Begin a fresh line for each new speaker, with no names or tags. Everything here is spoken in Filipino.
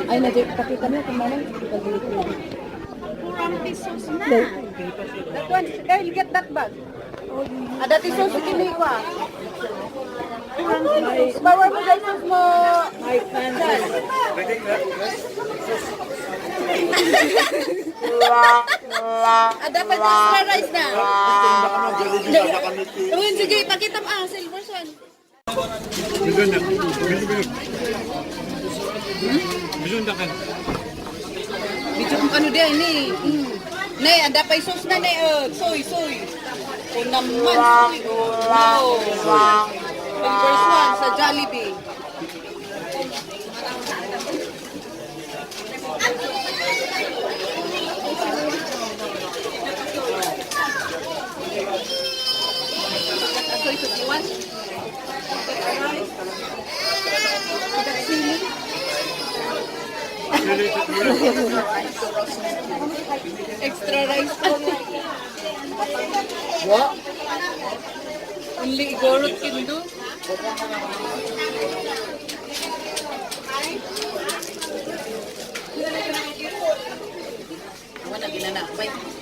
Ay, pakita niyo kung ano.
Kurang pesos na. That one, I'll get that bag. Ada tisos kini ko. Power mo dai sus mo.
Ay, kan.
Ada pa extra rice na. Tuwin sige, pakita mo silver swan. Bijo kung ano dia ini. Nay, ada pa isos na nay, soy. Kung naman soy. Wow. Silver swan sa Jollibee. Soy 51. Extra rice po.
Wa.
Only igorot kindo. Wala ginana. Bye.